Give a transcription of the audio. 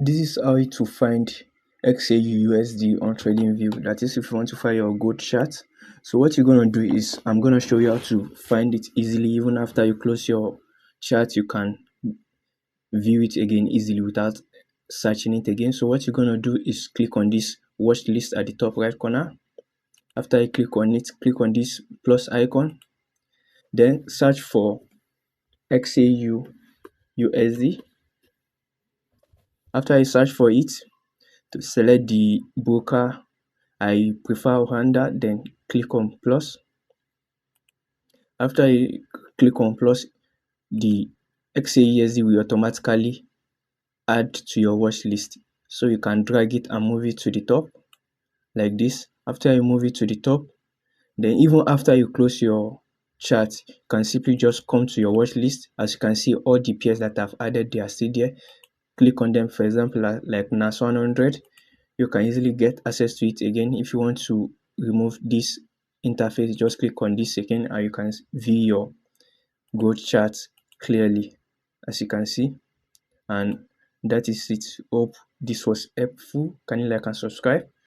This is how to find XAUUSD on TradingView. That is, if you want to find your gold chart. So what you're going to do is I'm going to show you how to find it easily. Even after you close your chart, you can view it again easily without searching it again. So what you're going to do is click on this watch list at the top right corner. After you click on it, click on this plus icon, then search for XAUUSD. After you search for it, to select the broker I prefer Honda, then click on plus. After you click on plus, the XAUUSD will automatically add to your watch list. So you can drag it and move it to the top like this. After you move it to the top, then even after you close your chart, you can simply just come to your watch list. As you can see, all the pairs that I've added, they are still there. Click on them. For example, like NAS 100, you can easily get access to it again. If you want to remove this interface, just click on this again and you can view your gold chart clearly, as you can see. And that is it. Hope this was helpful. Can you like and subscribe?